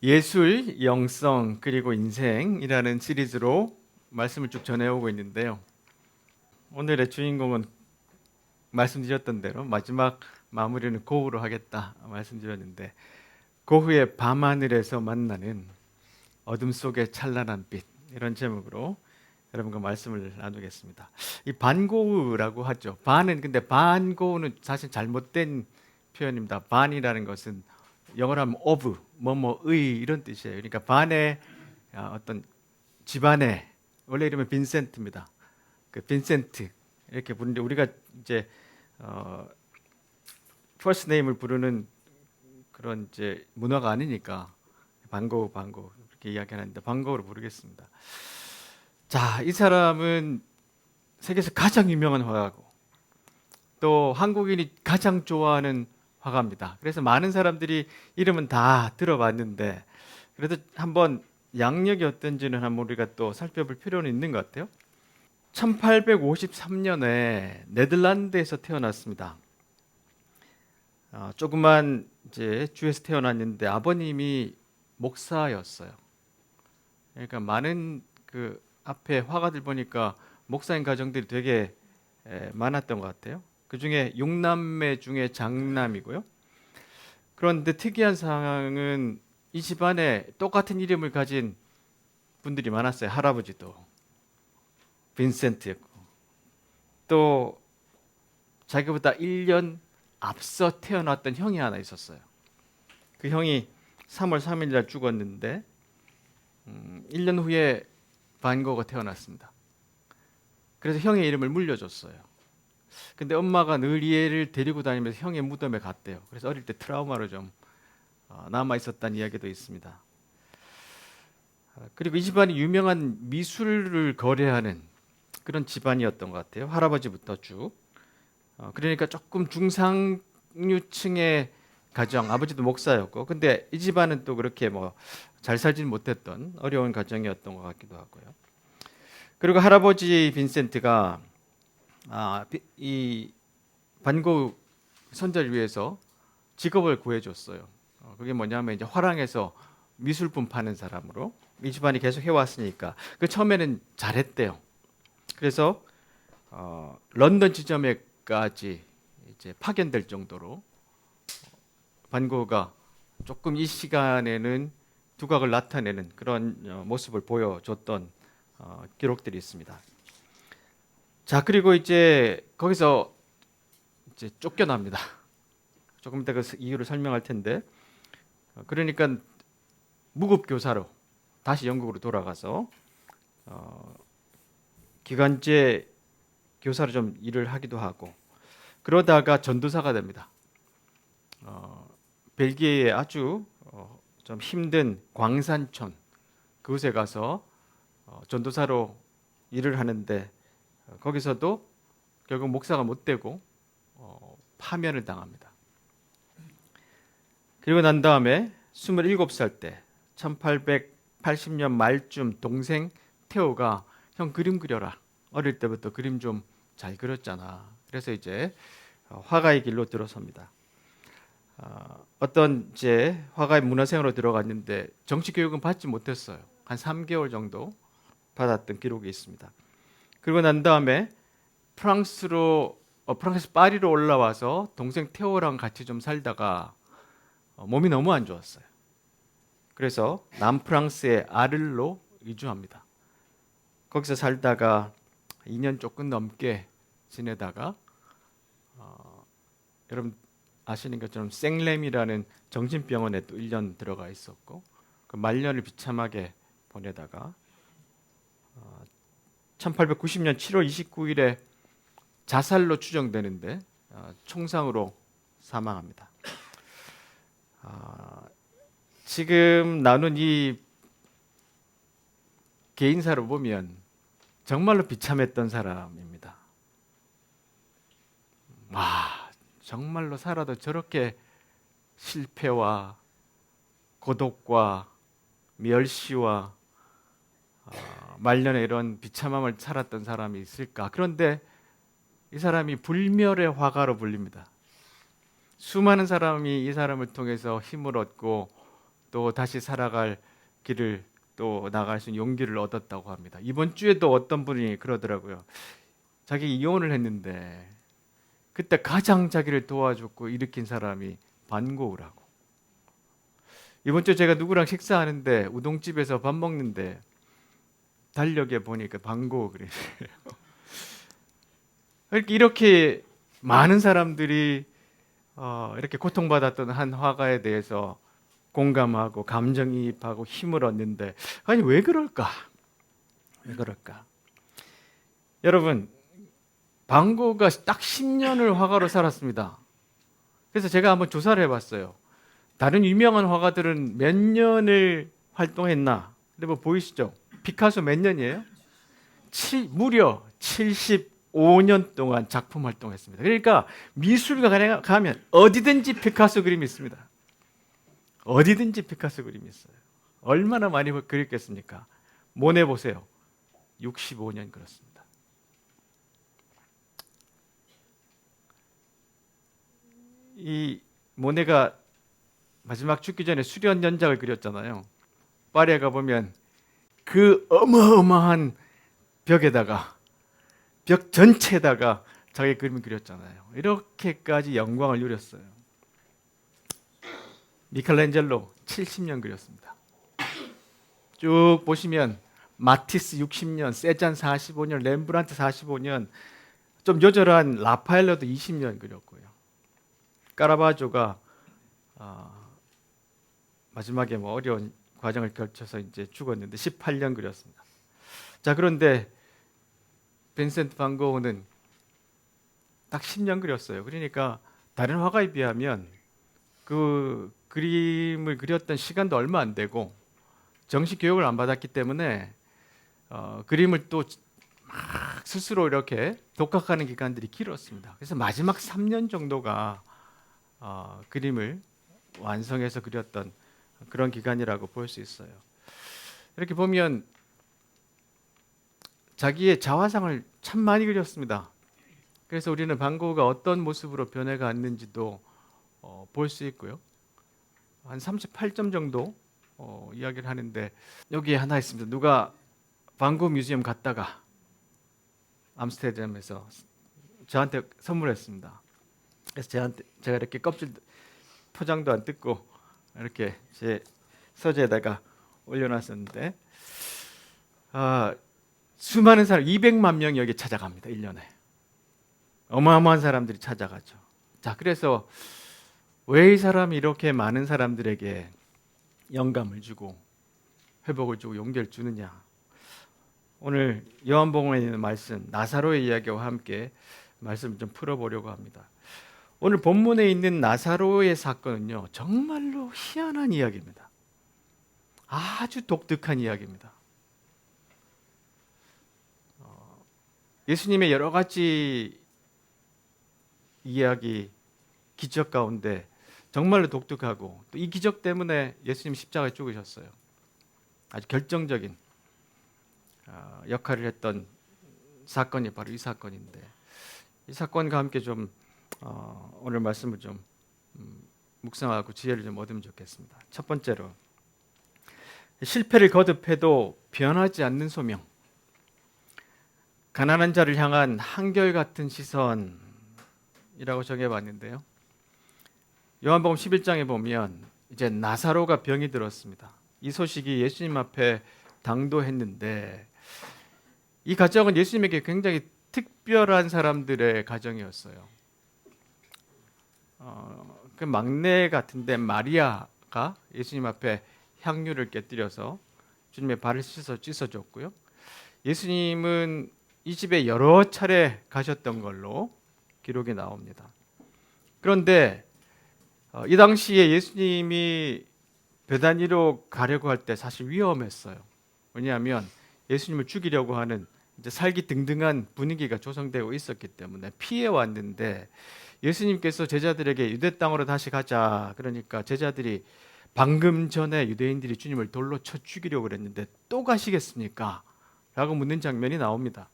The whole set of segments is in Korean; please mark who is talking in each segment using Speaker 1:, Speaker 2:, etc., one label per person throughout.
Speaker 1: 예술, 영성, 그리고 인생이라는 시리즈로 말씀을 쭉 전해오고 있는데요. 오늘의 주인공은 말씀드렸던 대로 마지막 마무리는 고흐로 하겠다 말씀드렸는데, 고흐의 밤하늘에서 만나는 어둠 속의 찬란한 빛, 이런 제목으로 여러분과 말씀을 나누겠습니다. 이 반고흐라고 하죠. 반은 근데 반고흐는 사실 잘못된 표현입니다. 반이라는 것은 영어로 하면 of, 뭐뭐의 이런 뜻이에요. 그러니까 반의 어떤 집안의, 원래 이름은 빈센트입니다. 그 빈센트 이렇게 부르는데, 우리가 이제 first name을 부르는 그런 이제 문화가 아니니까 반고 이렇게 이야기하는데, 반고로 부르겠습니다. 자, 이 사람은 세계에서 가장 유명한 화가고 또 한국인이 가장 좋아하는 화가입니다. 그래서 많은 사람들이 이름은 다 들어봤는데, 그래도 한번 양력이 어떤지는 한번 우리가 또 살펴볼 필요는 있는 것 같아요. 1853년에 네덜란드에서 태어났습니다. 조그만 이제 주에서 태어났는데 아버님이 목사였어요. 그러니까 많은 그 앞에 화가들 보니까 목사인 가정들이 되게 많았던 것 같아요. 그 중에 6남매 중에 장남이고요. 그런데 특이한 상황은 이 집안에 똑같은 이름을 가진 분들이 많았어요. 할아버지도 빈센트였고, 또 자기보다 1년 앞서 태어났던 형이 하나 있었어요. 그 형이 3월 3일 날 죽었는데 1년 후에 반 고흐가 태어났습니다. 그래서 형의 이름을 물려줬어요. 근데 엄마가 늘 얘를 데리고 다니면서 형의 무덤에 갔대요. 그래서 어릴 때 트라우마로 좀 남아 있었다는 이야기도 있습니다. 그리고 이 집안이 유명한 미술을 거래하는 그런 집안이었던 것 같아요. 할아버지부터 쭉. 그러니까 조금 중상류층의 가정, 아버지도 목사였고, 근데 이 집안은 또 그렇게 뭐 잘 살지는 못했던 어려운 가정이었던 것 같기도 하고요. 그리고 할아버지 빈센트가 이 반고흐 손자를 위해서 직업을 구해줬어요. 그게 뭐냐면 이제 화랑에서 미술품 파는 사람으로 이 집안이 계속 해왔으니까 그 처음에는 잘했대요. 그래서 런던 지점에까지 이제 파견될 정도로 반고흐가 조금 이 시간에는 두각을 나타내는 그런 모습을 보여줬던 기록들이 있습니다. 자, 그리고 이제 거기서 이제 쫓겨납니다. 조금 이따 그 이유를 설명할 텐데, 그러니까 무급 교사로 다시 영국으로 돌아가서 기간제 교사로 좀 일을 하기도 하고, 그러다가 전도사가 됩니다. 벨기에의 아주 좀 힘든 광산촌, 그곳에 가서 전도사로 일을 하는데, 거기서도 결국 목사가 못 되고 파면을 당합니다. 그리고 난 다음에 27살 때 1880년 말쯤 동생 테오가 형 그림 그려라. 어릴 때부터 그림 좀 잘 그렸잖아. 그래서 이제 화가의 길로 들어섭니다. 어떤 이제 화가의 문화생활로 들어갔는데 정치 교육은 받지 못했어요. 한 3개월 정도 받았던 기록이 있습니다. 그리고 난 다음에 프랑스 파리로 올라와서 동생 테오랑 같이 좀 살다가 몸이 너무 안 좋았어요. 그래서 남프랑스의 아를로 이주합니다. 거기서 살다가 2년 조금 넘게 지내다가 여러분 아시는 것처럼 생렘이라는 정신병원에 또 1년 들어가 있었고, 그 말년을 비참하게 보내다가 1890년 7월 29일에 자살로 추정되는데 총상으로 사망합니다. 지금 나눈 이 개인사를 보면 정말로 비참했던 사람입니다. 와, 정말로 살아도 저렇게 실패와 고독과 멸시와 말년에 이런 비참함을 살았던 사람이 있을까? 그런데 이 사람이 불멸의 화가로 불립니다. 수많은 사람이 이 사람을 통해서 힘을 얻고 또 다시 살아갈 길을 또 나갈 수 있는 용기를 얻었다고 합니다. 이번 주에도 어떤 분이 그러더라고요. 자기 이혼을 했는데 그때 가장 자기를 도와줬고 일으킨 사람이 반고우라고. 이번 주 제가 누구랑 식사하는데 우동집에서 밥 먹는데 달력에 보니까 반고우 그래요. 이렇게 많은 사람들이 이렇게 고통받았던 한 화가에 대해서 공감하고 감정이입하고 힘을 얻는데, 아니 왜 그럴까? 왜 그럴까? 여러분, 반고가 딱 10년을 화가로 살았습니다. 그래서 제가 한번 조사를 해봤어요. 다른 유명한 화가들은 몇 년을 활동했나? 근데 뭐 보이시죠? 피카소 몇 년이에요? 무려 75년 동안 작품 활동했습니다. 그러니까 미술가 가면 어디든지 피카소 그림이 있습니다. 어디든지 피카소 그림이 있어요. 얼마나 많이 그렸겠습니까? 모네 보세요. 65년 그렸습니다. 이 모네가 마지막 죽기 전에 수련 연작을 그렸잖아요. 파리에 가보면 그 어마어마한 벽에다가, 벽 전체에다가 자기 그림을 그렸잖아요. 이렇게까지 영광을 누렸어요. 미켈란젤로 70년 그렸습니다. 쭉 보시면 마티스 60년, 세잔 45년, 렘브란트 45년, 좀 요절한 라파엘로도 20년 그렸고요. 까라바조가 마지막에 뭐 어려운 과정을 거쳐서 이제 죽었는데 18년 그렸습니다. 자, 그런데 빈센트 반 고흐는 딱 10년 그렸어요. 그러니까 다른 화가에 비하면 그 그림을 그렸던 시간도 얼마 안 되고 정식 교육을 안 받았기 때문에 그림을 또 막 스스로 이렇게 독학하는 기간들이 길었습니다. 그래서 마지막 3년 정도가 그림을 완성해서 그렸던 그런 기간이라고 볼 수 있어요. 이렇게 보면 자기의 자화상을 참 많이 그렸습니다. 그래서 우리는 반 고흐가 어떤 모습으로 변해갔는지도 볼 수 있고요. 한 38점 정도 이야기를 하는데 여기에 하나 있습니다. 누가 반 고흐 뮤지엄 갔다가 암스테르담에서 저한테 선물했습니다. 그래서 제가 이렇게 껍질 포장도 안 뜯고 이렇게 제 서재에다가 올려놨었는데 수많은 사람 200만 명이 여기 찾아갑니다. 1년에. 어마어마한 사람들이 찾아가죠. 자, 그래서 왜 이 사람이 이렇게 많은 사람들에게 영감을 주고 회복을 주고 용기를 주느냐? 오늘 요한복음에 있는 말씀 나사로의 이야기와 함께 말씀을 좀 풀어보려고 합니다. 오늘 본문에 있는 나사로의 사건은요, 정말로 희한한 이야기입니다. 아주 독특한 이야기입니다. 예수님의 여러 가지 이야기, 기적 가운데 정말로 독특하고 또 이 기적 때문에 예수님 십자가에 죽으셨어요. 아주 결정적인 역할을 했던 사건이 바로 이 사건인데, 이 사건과 함께 좀 오늘 말씀을 좀 묵상하고 지혜를 좀 얻으면 좋겠습니다. 첫 번째로, 실패를 거듭해도 변하지 않는 소명, 가난한 자를 향한 한결같은 시선이라고 정해봤는데요. 요한복음 11장에 보면 이제 나사로가 병이 들었습니다. 이 소식이 예수님 앞에 당도했는데, 이 가정은 예수님에게 굉장히 특별한 사람들의 가정이었어요. 그 막내 같은데 마리아가 예수님 앞에 향유를 깨뜨려서 주님의 발을 씻어줬고요. 예수님은 이 집에 여러 차례 가셨던 걸로 기록이 나옵니다. 그런데 이 당시에 예수님이 베다니로 가려고 할 때 사실 위험했어요. 왜냐하면 예수님을 죽이려고 하는 이제 살기 등등한 분위기가 조성되고 있었기 때문에 피해 왔는데, 예수님께서 제자들에게 유대 땅으로 다시 가자 그러니까 제자들이 방금 전에 유대인들이 주님을 돌로 쳐 죽이려고 그랬는데 또 가시겠습니까? 라고 묻는 장면이 나옵니다.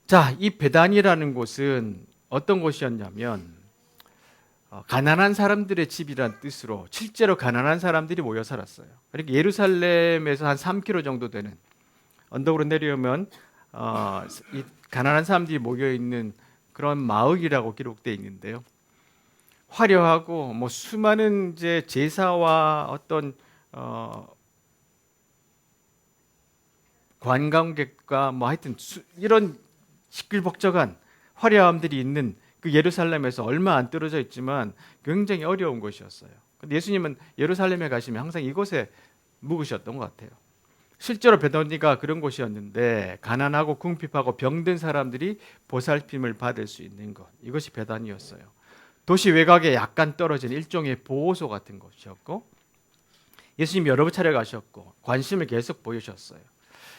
Speaker 1: 자, 이 베단이라는 곳은 어떤 곳이었냐면 가난한 사람들의 집이란 뜻으로 실제로 가난한 사람들이 모여 살았어요. 그러니까 예루살렘에서 한 3km 정도 되는 언덕으로 내려오면 이 가난한 사람들이 모여 있는 그런 마을이라고 기록되어 있는데요. 화려하고 뭐 수많은 이제 제사와 어떤 관광객과 뭐 하여튼 이런 시끌벅적한 화려함들이 있는 그 예루살렘에서 얼마 안 떨어져 있지만 굉장히 어려운 곳이었어요. 근데 예수님은 예루살렘에 가시면 항상 이곳에 묵으셨던 것 같아요. 실제로 베다니가 그런 곳이었는데 가난하고 궁핍하고 병든 사람들이 보살핌을 받을 수 있는 것, 이것이 베다니였어요. 도시 외곽에 약간 떨어진 일종의 보호소 같은 곳이었고 예수님이 여러 차례 가셨고 관심을 계속 보이셨어요.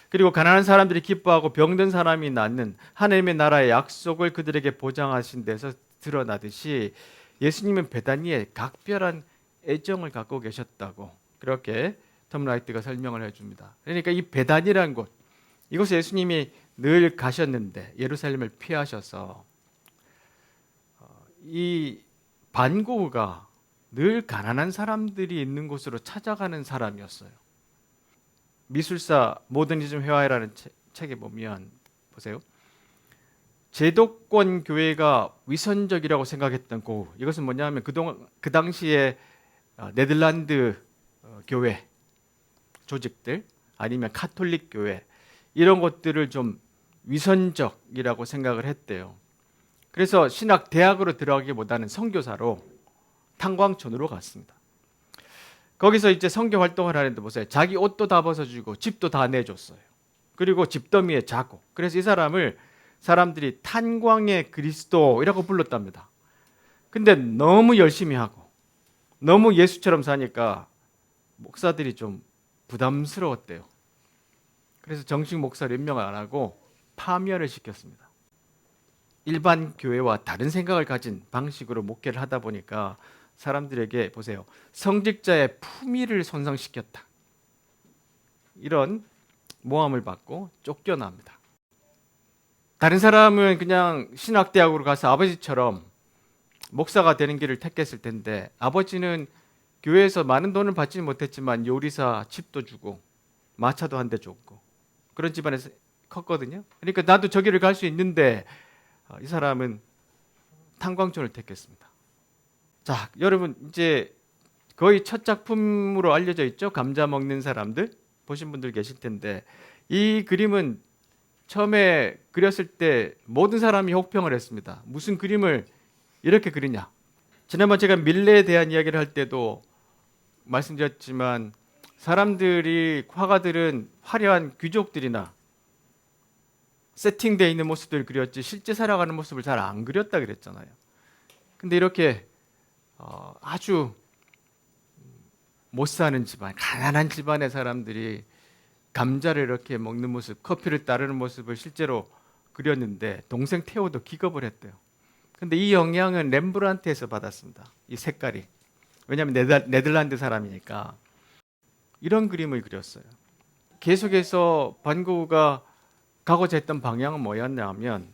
Speaker 1: 그리고 가난한 사람들이 기뻐하고 병든 사람이 낫는 하나님의 나라의 약속을 그들에게 보장하신 데서 드러나듯이 예수님은 베다니에 각별한 애정을 갖고 계셨다고 그렇게 톰 라이트가 설명을 해줍니다. 그러니까 이 베다니라는 곳, 이곳에 예수님이 늘 가셨는데 예루살렘을 피하셔서 이 반고흐가 늘 가난한 사람들이 있는 곳으로 찾아가는 사람이었어요. 미술사 모더니즘 회화라는 책에 보면 보세요. 제도권 교회가 위선적이라고 생각했던 고흐, 이것은 뭐냐면 그 당시에 네덜란드 교회 조직들 아니면 카톨릭 교회 이런 것들을 좀 위선적이라고 생각을 했대요. 그래서 신학 대학으로 들어가기보다는 선교사로 탄광촌으로 갔습니다. 거기서 이제 선교 활동을 하는데 보세요. 자기 옷도 다 벗어주고 집도 다 내줬어요. 그리고 집더미에 자고. 그래서 이 사람을 사람들이 탄광의 그리스도이라고 불렀답니다. 근데 너무 열심히 하고 너무 예수처럼 사니까 목사들이 좀 부담스러웠대요. 그래서 정식 목사를 임명을 안 하고 파면을 시켰습니다. 일반 교회와 다른 생각을 가진 방식으로 목회를 하다 보니까 사람들에게 보세요. 성직자의 품위를 손상시켰다. 이런 모함을 받고 쫓겨납니다. 다른 사람은 그냥 신학대학으로 가서 아버지처럼 목사가 되는 길을 택했을 텐데 아버지는 교회에서 많은 돈을 받지는 못했지만 요리사 집도 주고 마차도 한 대 줬고 그런 집안에서 컸거든요. 그러니까 나도 저 길을 갈 수 있는데 이 사람은 탄광촌을 택했습니다. 자, 여러분 이제 거의 첫 작품으로 알려져 있죠. 감자 먹는 사람들 보신 분들 계실 텐데 이 그림은 처음에 그렸을 때 모든 사람이 혹평을 했습니다. 무슨 그림을 이렇게 그리냐. 지난번 제가 밀레에 대한 이야기를 할 때도 말씀드렸지만 사람들이 화가들은 화려한 귀족들이나 세팅되어 있는 모습들을 그렸지 실제 살아가는 모습을 잘 안 그렸다 그랬잖아요. 근데 이렇게 아주 못 사는 집안, 가난한 집안의 사람들이 감자를 이렇게 먹는 모습, 커피를 따르는 모습을 실제로 그렸는데 동생 테오도 기겁을 했대요. 근데 이 영향은 렘브란트에서 받았습니다. 이 색깔이. 왜냐하면 네덜란드 사람이니까. 이런 그림을 그렸어요. 계속해서 반 고흐가 가고자 했던 방향은 뭐였냐면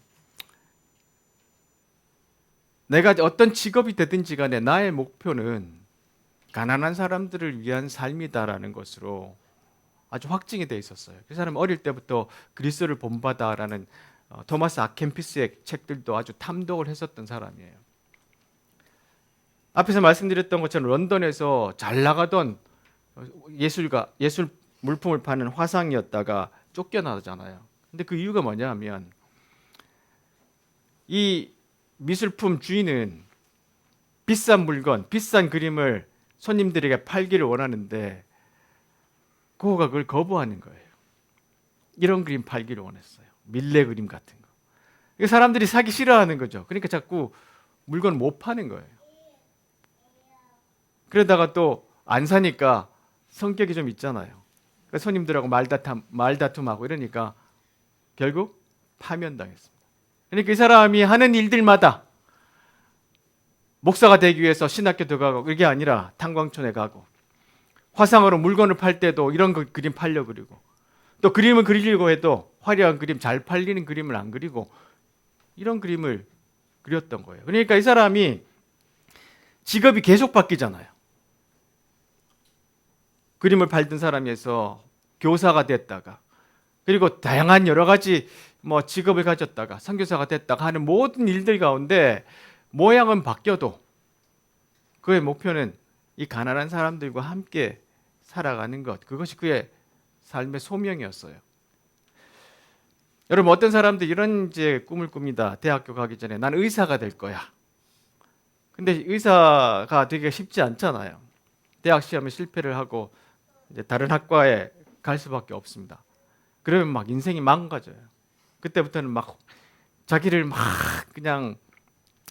Speaker 1: 내가 어떤 직업이 되든지 간에 나의 목표는 가난한 사람들을 위한 삶이다라는 것으로 아주 확증이 되어 있었어요. 그 사람은 어릴 때부터 그리스도를 본받아라는 토마스 아켄피스의 책들도 아주 탐독을 했었던 사람이에요. 앞에서 말씀드렸던 것처럼 런던에서 잘 나가던 예술 물품을 파는 화상이었다가 쫓겨나잖아요. 근데 그 이유가 뭐냐면 이 미술품 주인은 비싼 물건, 비싼 그림을 손님들에게 팔기를 원하는데 고흐가 그걸 거부하는 거예요. 이런 그림 팔기를 원했어요. 밀레 그림 같은 거. 사람들이 사기 싫어하는 거죠. 그러니까 자꾸 물건을 못 파는 거예요. 그러다가 또 안 사니까 성격이 좀 있잖아요. 그러니까 손님들하고 말다툼하고 이러니까 결국 파면당했습니다. 그러니까 이 사람이 하는 일들마다 목사가 되기 위해서 신학교 들어가고 그게 아니라 탄광촌에 가고 화상으로 물건을 팔 때도 이런 그림 팔려 그리고 또 그림을 그리려고 해도 화려한 그림 잘 팔리는 그림을 안 그리고 이런 그림을 그렸던 거예요. 그러니까 이 사람이 직업이 계속 바뀌잖아요. 그림을 팔던 사람에서 교사가 됐다가, 그리고 다양한 여러 가지 뭐 직업을 가졌다가 선교사가 됐다가 하는 모든 일들 가운데 모양은 바뀌어도 그의 목표는 이 가난한 사람들과 함께 살아가는 것, 그것이 그의 삶의 소명이었어요. 여러분, 어떤 사람들 이런 이제 꿈을 꿉니다. 대학교 가기 전에 난 의사가 될 거야. 근데 의사가 되기가 쉽지 않잖아요. 대학 시험에 실패를 하고 이제 다른 학과에 갈 수밖에 없습니다. 그러면 막 인생이 망가져요. 그때부터는 막 자기를 막 그냥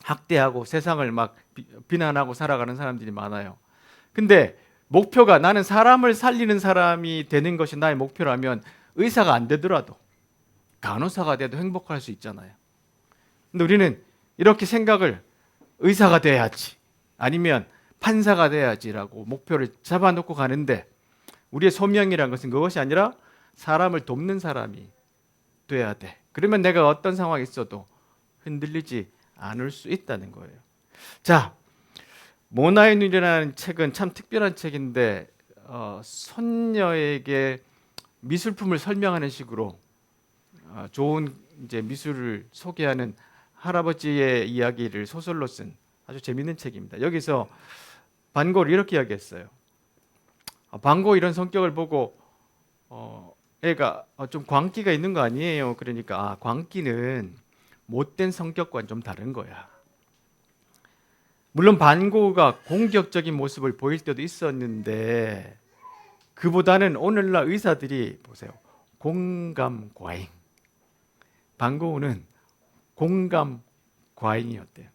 Speaker 1: 학대하고 세상을 막 비난하고 살아가는 사람들이 많아요. 근데 목표가 나는 사람을 살리는 사람이 되는 것이 나의 목표라면 의사가 안 되더라도 간호사가 돼도 행복할 수 있잖아요. 근데 우리는 이렇게 생각을 의사가 돼야지 아니면 판사가 돼야지라고 목표를 잡아놓고 가는데 우리의 소명이란 것은 그것이 아니라 사람을 돕는 사람이 돼야 돼. 그러면 내가 어떤 상황에 있어도 흔들리지 않을 수 있다는 거예요. 자, 모나의 눈이라는 책은 참 특별한 책인데 손녀에게 미술품을 설명하는 식으로 좋은 이제 미술을 소개하는 할아버지의 이야기를 소설로 쓴 아주 재밌는 책입니다. 여기서 반 고흐를 이렇게 이야기했어요. 반 고흐 이런 성격을 보고 애가 좀 광기가 있는 거 아니에요? 그러니까 광기는 못된 성격과는 좀 다른 거야. 물론 반 고흐가 공격적인 모습을 보일 때도 있었는데 그보다는 오늘날 의사들이 보세요. 공감 과잉. 반 고흐는 공감 과잉이었대요.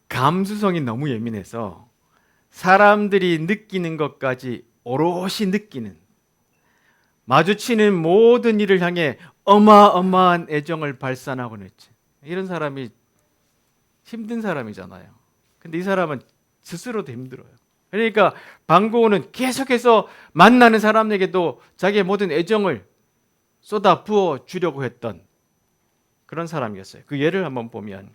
Speaker 1: 감수성이 너무 예민해서 사람들이 느끼는 것까지 오롯이 느끼는, 마주치는 모든 일을 향해 어마어마한 애정을 발산하곤 했지. 이런 사람이 힘든 사람이잖아요. 근데 이 사람은 스스로도 힘들어요. 그러니까 반 고흐는 계속해서 만나는 사람에게도 자기의 모든 애정을 쏟아 부어 주려고 했던 그런 사람이었어요. 그 예를 한번 보면,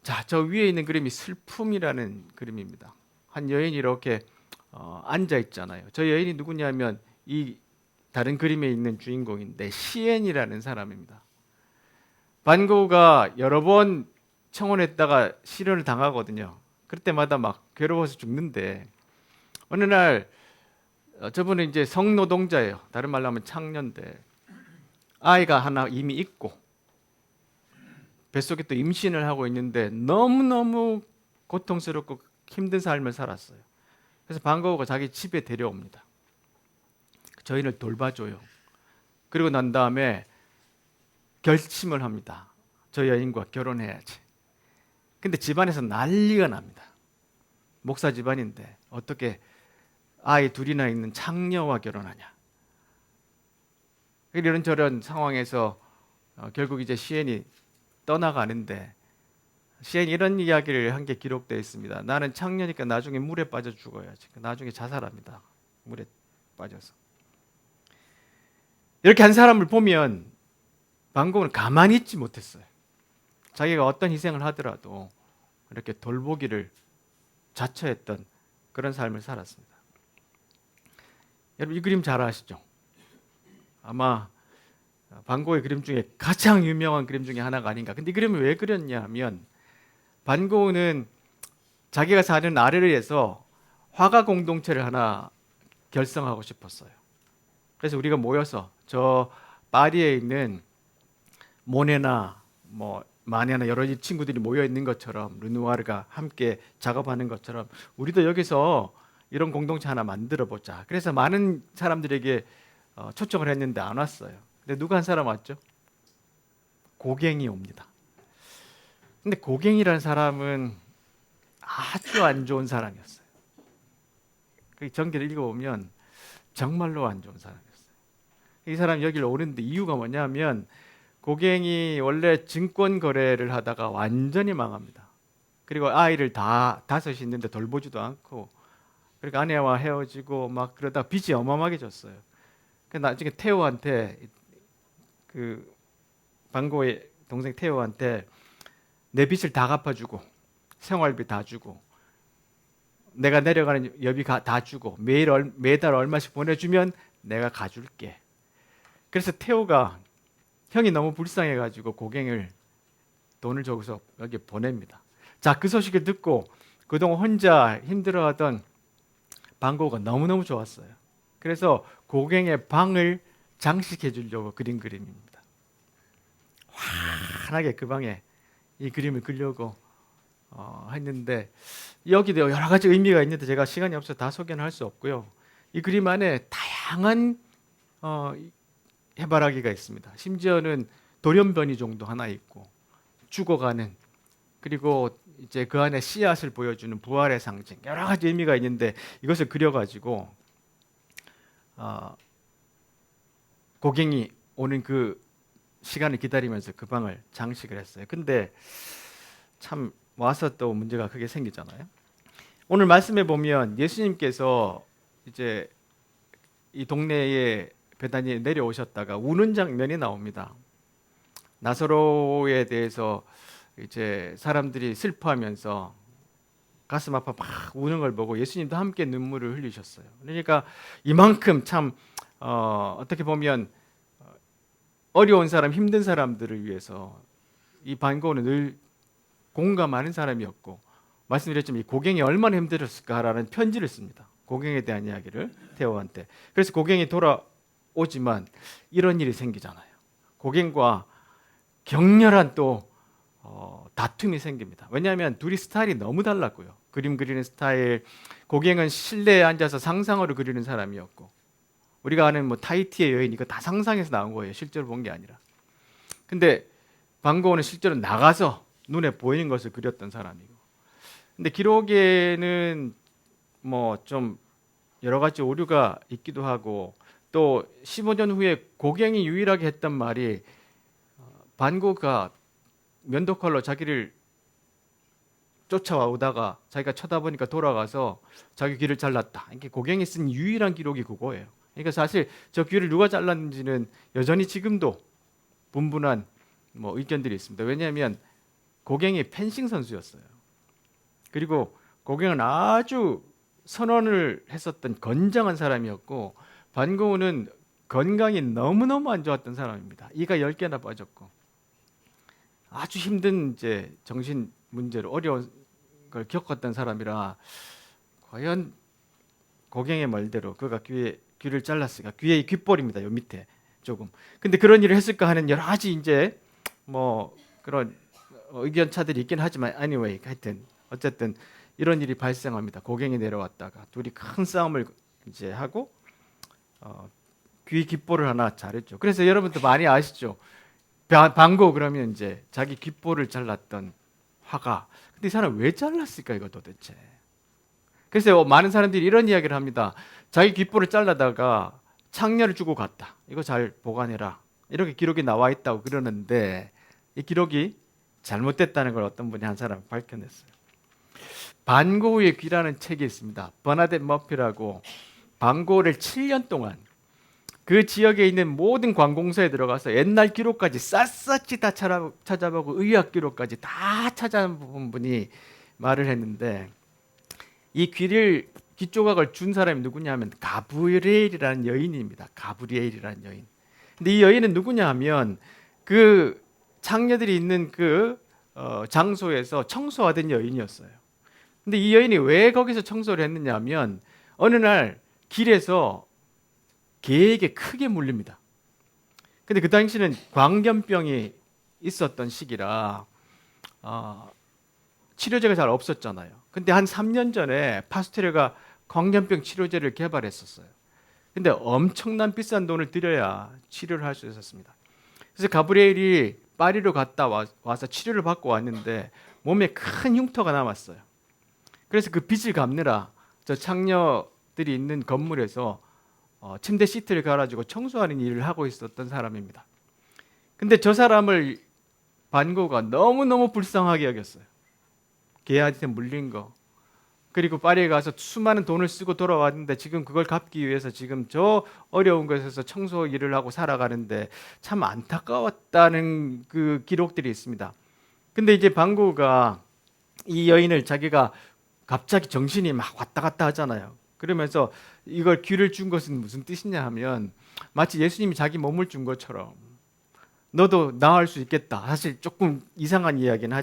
Speaker 1: 자, 저 위에 있는 그림이 슬픔이라는 그림입니다. 한 여인이 이렇게 앉아 있잖아요. 저 여인이 누구냐면 이 다른 그림에 있는 주인공인데 시엔이라는 사람입니다. 반 고흐가 여러 번 청원했다가 실현을 당하거든요. 그럴 때마다 막 괴로워서 죽는데 어느 날 저분은 이제 성노동자예요. 다른 말로 하면 창녀인데 아이가 하나 이미 있고 뱃속에 또 임신을 하고 있는데 너무너무 고통스럽고 힘든 삶을 살았어요. 그래서 반 고흐가 자기 집에 데려옵니다. 저희를 돌봐줘요. 그리고 난 다음에 결심을 합니다. 저 여인과 결혼해야지. 근데 집안에서 난리가 납니다. 목사 집안인데 어떻게 아이 둘이나 있는 창녀와 결혼하냐. 이런저런 상황에서 결국 이제 시엔이 떠나가는데 시엔이 이런 이야기를 한 게 기록되어 있습니다. 나는 창녀니까 나중에 물에 빠져 죽어야지. 나중에 자살합니다. 물에 빠져서. 이렇게 한 사람을 보면 반 고흐는 가만히 있지 못했어요. 자기가 어떤 희생을 하더라도 이렇게 돌보기를 자처했던 그런 삶을 살았습니다. 여러분 이 그림 잘 아시죠? 아마 반 고흐의 그림 중에 가장 유명한 그림 중에 하나가 아닌가. 근데 이 그림을 왜 그렸냐 하면 반 고흐는 자기가 사는 아르르에서 화가 공동체를 하나 결성하고 싶었어요. 그래서 우리가 모여서 저 파리에 있는 모네나 뭐 마네나 여러 친구들이 모여 있는 것처럼 르누아르가 함께 작업하는 것처럼 우리도 여기서 이런 공동체 하나 만들어 보자. 그래서 많은 사람들에게 초청을 했는데 안 왔어요. 근데 누가 한 사람 왔죠? 고갱이 옵니다. 근데 고갱이라는 사람은 아주 안 좋은 사람이었어요. 그 전기를 읽어보면 정말로 안 좋은 사람이었어요. 이 사람이 여기를 오는데 이유가 뭐냐면 고갱이 원래 증권 거래를 하다가 완전히 망합니다. 그리고 아이를 다섯이 있는데 돌보지도 않고 그러니까 아내와 헤어지고 막 그러다 빚이 어마어마하게 졌어요. 그 나중에 테오한테 그 반 고흐의 동생 테오한테 내 빚을 다 갚아주고 생활비 다 주고 내가 내려가는 여비 다 주고 매달 얼마씩 보내주면 내가 가줄게. 그래서 태호가 형이 너무 불쌍해가지고 고갱을 돈을 줘서 여기 보냅니다. 자, 그 소식을 듣고 그동안 혼자 힘들어하던 반고가 너무너무 좋았어요. 그래서 고갱의 방을 장식해 주려고 그린 그림입니다. 환하게 그 방에 이 그림을 그리려고 했는데 여기도 여러 가지 의미가 있는데 제가 시간이 없어서 다 소개는 할 수 없고요. 이 그림 안에 다양한 해바라기가 있습니다. 심지어는 돌연변이 정도 하나 있고 죽어가는, 그리고 이제 그 안에 씨앗을 보여주는 부활의 상징, 여러 가지 의미가 있는데 이것을 그려가지고 고갱이 오는 그 시간을 기다리면서 그 방을 장식을 했어요. 근데 참 와서 또 문제가 크게 생기잖아요. 오늘 말씀에 보면 예수님께서 이제 이 동네에 베다니에 내려오셨다가 우는 장면이 나옵니다. 나사로에 대해서 이제 사람들이 슬퍼하면서 가슴 아파 막 우는 걸 보고 예수님도 함께 눈물을 흘리셨어요. 그러니까 이만큼 참 어떻게 보면 어려운 사람, 힘든 사람들을 위해서 이 반고는 늘 공감하는 사람이었고, 말씀드렸지만 이 고갱이 얼마나 힘들었을까라는 편지를 씁니다. 고갱에 대한 이야기를 태호한테. 그래서 고갱이 돌아오지만 이런 일이 생기잖아요. 고갱과 격렬한 또 다툼이 생깁니다. 왜냐하면 둘이 스타일이 너무 달랐고요. 그림 그리는 스타일, 고갱은 실내에 앉아서 상상으로 그리는 사람이었고, 우리가 아는 뭐 타히티의 여인, 이거 다 상상해서 나온 거예요. 실제로 본 게 아니라. 근데 반고는 실제로 나가서 눈에 보이는 것을 그렸던 사람이고, 근데 기록에는 뭐 좀 여러 가지 오류가 있기도 하고, 또 15년 후에 고갱이 유일하게 했던 말이 반고가 면도칼로 자기를 쫓아오다가 자기가 쳐다보니까 돌아가서 자기 귀를 잘랐다. 이게 고갱이 쓴 유일한 기록이 그거예요. 그러니까 사실 저 귀를 누가 잘랐는지는 여전히 지금도 분분한 뭐 의견들이 있습니다. 왜냐하면 고갱이 펜싱 선수였어요. 그리고 고갱은 아주 선언을 했었던 건장한 사람이었고, 반고우는 건강이 너무너무 안 좋았던 사람입니다. 이가 10개나 빠졌고 아주 힘든 이제 정신 문제로 어려운 걸 겪었던 사람이라, 과연 고갱의 말대로 그가 귀를 잘랐을까? 귀의 귓볼입니다. 요 밑에 조금. 근데 그런 일을 했을까 하는 여러 가지 이제 뭐 그런 의견 차들이 있긴 하지만 anyway 하여튼 어쨌든 이런 일이 발생합니다. 고갱이 내려왔다가 둘이 큰 싸움을 이제 하고 귀 귓볼을 하나 자르죠. 그래서 여러분도 많이 아시죠? 반고 그러면 이제 자기 귓볼을 잘랐던 화가. 근데 이 사람 왜 잘랐을까 이거 도대체? 그래서 많은 사람들이 이런 이야기를 합니다. 자기 귓볼을 잘라다가 창녀를 주고 갔다. 이거 잘 보관해라. 이렇게 기록이 나와 있다고 그러는데 이 기록이 잘못됐다는 걸 어떤 분이 한 사람 밝혀냈어요. 반고우의 귀라는 책이 있습니다. 버나뎃 머피라고 반고우를 7년 동안 그 지역에 있는 모든 관공서에 들어가서 옛날 기록까지 샅샅이 다 찾아보고 의학 기록까지 다 찾아본 분이 말을 했는데, 이 귀 조각을 준 사람이 누구냐 하면 가브리엘이라는 여인입니다. 가브리엘이라는 여인. 근데 이 여인은 누구냐 하면 그 창녀들이 있는 그 장소에서 청소하던 여인이었어요. 근데 이 여인이 왜 거기서 청소를 했느냐 하면 어느 날 길에서 개에게 크게 물립니다. 근데 그 당시는 광견병이 있었던 시기라 치료제가 잘 없었잖아요. 근데 한 3년 전에 파스테르가 광견병 치료제를 개발했었어요. 근데 엄청난 비싼 돈을 들여야 치료를 할 수 있었습니다. 그래서 가브리엘이 파리로 갔다 와서 치료를 받고 왔는데 몸에 큰 흉터가 남았어요. 그래서 그 빚을 갚느라 저 창녀들이 있는 건물에서 침대 시트를 갈아주고 청소하는 일을 하고 있었던 사람입니다. 근데 저 사람을 반고가 너무너무 불쌍하게 여겼어요. 개한테 물린 거. 그리고 파리에 가서 수많은 돈을 쓰고 돌아왔는데 지금 그걸 갚기 위해서 지금 저 어려운 곳에서 청소 일을 하고 살아가는데 참 안타까웠다는 그 기록들이 있습니다. 근데 이제 방구가 이 여인을 자기가 갑자기 정신이 막 왔다 갔다 하잖아요. 그러면서 이걸 귀를 준 것은 무슨 뜻이냐 하면 마치 예수님이 자기 몸을 준 것처럼 너도 나을 수 있겠다. 사실 조금 이상한 이야기는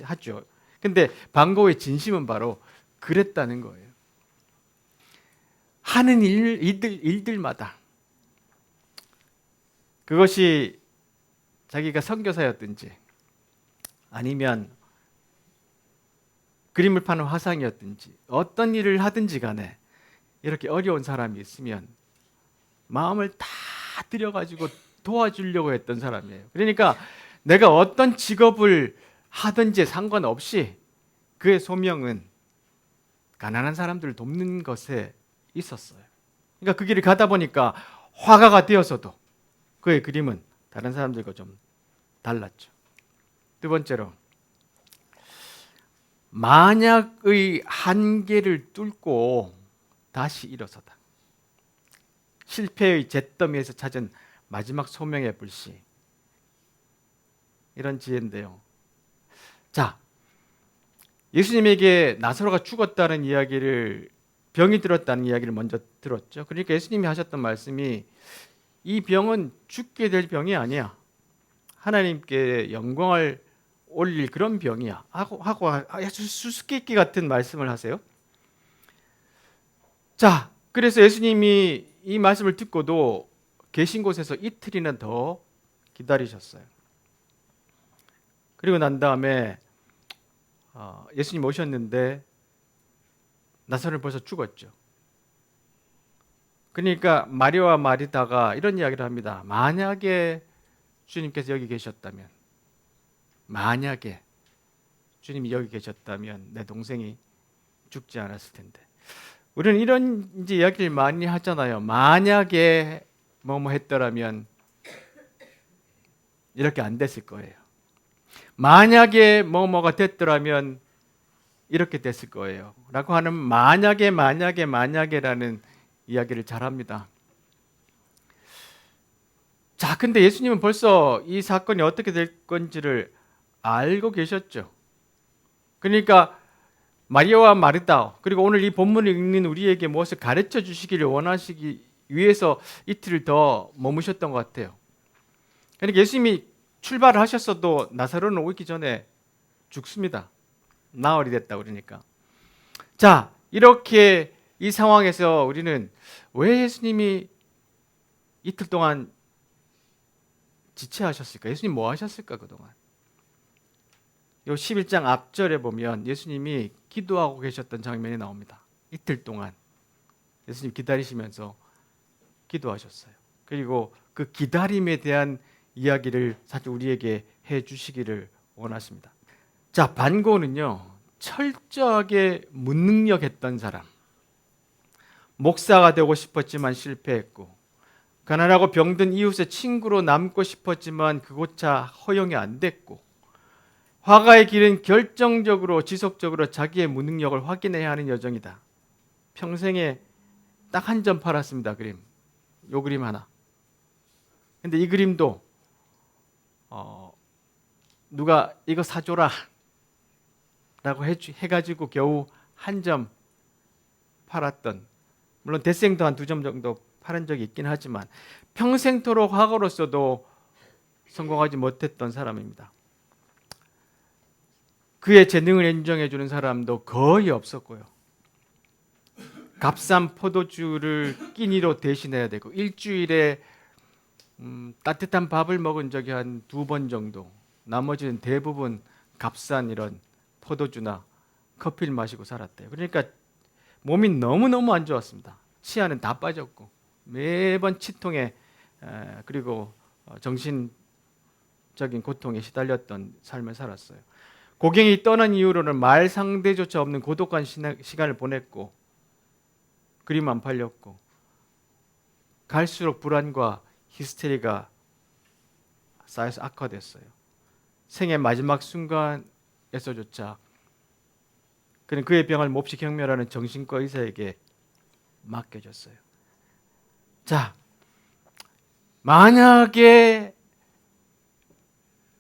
Speaker 1: 하죠. 근데 방고의 진심은 바로 그랬다는 거예요. 하는 일들마다 그것이 자기가 선교사였든지 아니면 그림을 파는 화상이었든지 어떤 일을 하든지 간에 이렇게 어려운 사람이 있으면 마음을 다 들여가지고 도와주려고 했던 사람이에요. 그러니까 내가 어떤 직업을 하든지 상관없이 그의 소명은 가난한 사람들을 돕는 것에 있었어요. 그러니까 그 길을 가다 보니까 화가가 되어서도 그의 그림은 다른 사람들과 좀 달랐죠. 두 번째로 만약의 한계를 뚫고 다시 일어서다. 실패의 잿더미에서 찾은 마지막 소명의 불씨. 이런 지혜인데요. 자, 예수님에게 나사로가 죽었다는 이야기를, 병이 들었다는 이야기를 먼저 들었죠. 그러니까 예수님이 하셨던 말씀이 이 병은 죽게 될 병이 아니야. 하나님께 영광을 올릴 그런 병이야. 하고 수수께끼 같은 말씀을 하세요. 자, 그래서 예수님이 이 말씀을 듣고도 계신 곳에서 이틀이나 더 기다리셨어요. 그리고 난 다음에 예수님 오셨는데 나사로는 벌써 죽었죠. 그러니까 마리아와 마리다가 이런 이야기를 합니다. 만약에 주님께서 여기 계셨다면, 만약에 주님이 여기 계셨다면 내 동생이 죽지 않았을 텐데. 우리는 이런 이제 이야기를 많이 하잖아요. 만약에 뭐뭐 했더라면 이렇게 안 됐을 거예요. 만약에 뭐뭐가 됐더라면 이렇게 됐을 거예요. 라고 하는 만약에라는 이야기를 잘 합니다. 자, 근데 예수님은 벌써 이 사건이 어떻게 될 건지를 알고 계셨죠. 그러니까 마리아와 마르다, 그리고 오늘 이 본문을 읽는 우리에게 무엇을 가르쳐 주시기를 원하시기 위해서 이틀을 더 머무셨던 것 같아요. 그러니까 예수님이 출발을 하셨어도 나사로는 오기 전에 죽습니다. 나흘이 됐다 그러니까. 자, 이렇게 이 상황에서 우리는 왜 예수님이 이틀 동안 지체하셨을까? 예수님 뭐 하셨을까 그동안? 요 11장 앞절에 보면 예수님이 기도하고 계셨던 장면이 나옵니다. 이틀 동안 예수님 기다리시면서 기도하셨어요. 그리고 그 기다림에 대한 이야기를 사실 우리에게 해 주시기를 원하십니다. 자, 반고는요, 철저하게 무능력했던 사람. 목사가 되고 싶었지만 실패했고, 가난하고 병든 이웃의 친구로 남고 싶었지만 그곳차 허용이 안 됐고, 화가의 길은 결정적으로 지속적으로 자기의 무능력을 확인해야 하는 여정이다. 평생에 딱 한 점 팔았습니다. 그림. 요 그림 하나. 근데 이 그림도 누가 이거 사줘라 라고 해가지고 겨우 한 점 팔았던, 물론 대생도 한 2점 정도 팔은 적이 있긴 하지만 평생토록 화가로서도 성공하지 못했던 사람입니다. 그의 재능을 인정해 주는 사람도 거의 없었고요. 값싼 포도주를 끼니로 대신해야 되고 일주일에 따뜻한 밥을 먹은 적이 한 2번 정도. 나머지는 대부분 값싼 이런 포도주나 커피를 마시고 살았대요. 그러니까 몸이 너무너무 안 좋았습니다. 치아는 다 빠졌고 매번 치통에 그리고 정신적인 고통에 시달렸던 삶을 살았어요. 고객이 떠난 이후로는 말 상대조차 없는 고독한 시간을 보냈고 그림 안 팔렸고 갈수록 불안과 히스테리가 쌓여서 악화됐어요. 생의 마지막 순간에서조차 그는 그의 병을 몹시 경멸하는 정신과 의사에게 맡겨졌어요. 자, 만약에